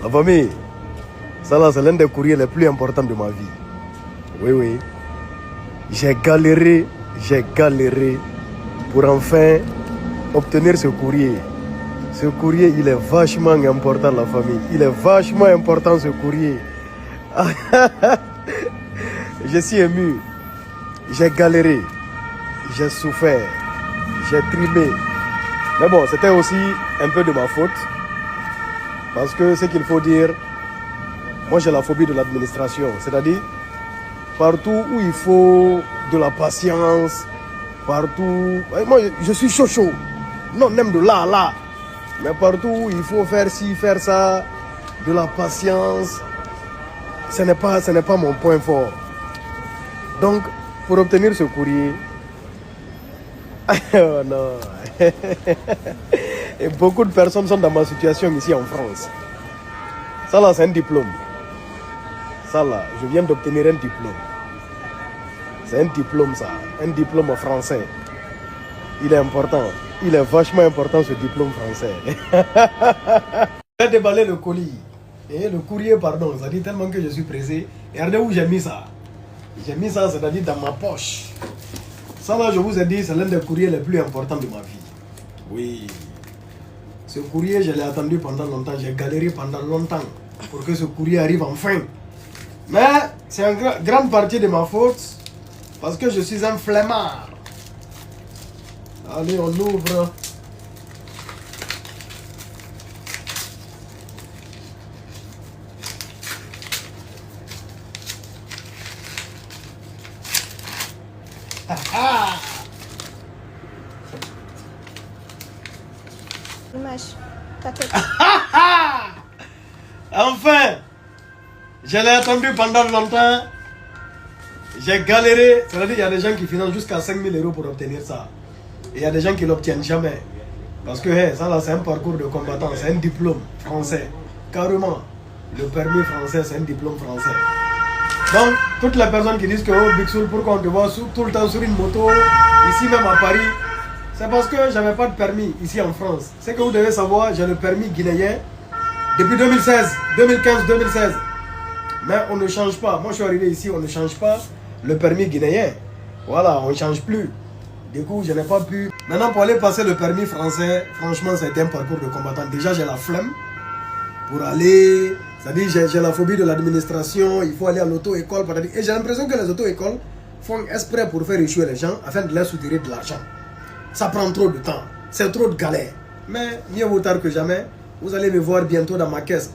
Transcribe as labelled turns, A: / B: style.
A: La famille, ça là, c'est l'un des courriers les plus importants de ma vie. Oui, oui. J'ai galéré pour enfin obtenir ce courrier. Ce courrier, il est vachement important, la famille. Il est vachement important, ce courrier. Je suis ému. J'ai galéré. J'ai souffert. J'ai trimé. Mais bon, c'était aussi un peu de ma faute. Parce que ce qu'il faut dire, moi j'ai la phobie de l'administration. C'est-à-dire, partout où il faut de la patience, partout... Moi, je suis chaud. Non, même de là. Mais partout où il faut faire ci, faire ça, de la patience, ce n'est pas mon point fort. Donc, pour obtenir ce courrier... oh non. Et beaucoup de personnes sont dans ma situation ici en France. Ça là, c'est un diplôme. Ça là, je viens d'obtenir un diplôme. C'est un diplôme ça, un diplôme français. Il est important. Il est vachement important ce diplôme français. J'ai déballé le colis. Et le courrier, pardon, ça dit tellement que je suis pressé. Et regardez où j'ai mis ça. J'ai mis ça, c'est-à-dire dans ma poche. Ça là, je vous ai dit, c'est l'un des courriers les plus importants de ma vie. Oui. Ce courrier, je l'ai attendu pendant longtemps. J'ai galéré pendant longtemps pour que ce courrier arrive enfin. Mais c'est une grande partie de ma faute parce que je suis un flemmard. Allez, on ouvre.
B: Dommage. Ta tête.
A: Enfin, je l'ai attendu pendant longtemps. J'ai galéré. C'est-à-dire qu'il y a des gens qui financent jusqu'à 5 000 € pour obtenir ça. Et il y a des gens qui ne l'obtiennent jamais. Parce que ça là, c'est un parcours de combattant. C'est un diplôme français. Carrément. Le permis français, c'est un diplôme français. Donc, toutes les personnes qui disent que oh, Big Soul, pourquoi on te voit tout le temps sur une moto, ici même à Paris, c'est parce que je n'avais pas de permis ici en France. Ce que vous devez savoir, j'ai le permis guinéen depuis 2016, 2015-2016. Mais on ne change pas. Moi, je suis arrivé ici, on ne change pas le permis guinéen. Voilà, on ne change plus. Du coup, je n'ai pas pu. Maintenant, pour aller passer le permis français, franchement, c'est un parcours de combattant. Déjà, j'ai la flemme pour aller. C'est-à-dire, j'ai la phobie de l'administration. Il faut aller à l'auto-école. Et j'ai l'impression que les auto-écoles font exprès pour faire échouer les gens afin de leur soutirer de l'argent. Ça prend trop de temps. C'est trop de galère. Mais mieux vaut tard que jamais. Vous allez me voir bientôt dans ma caisse.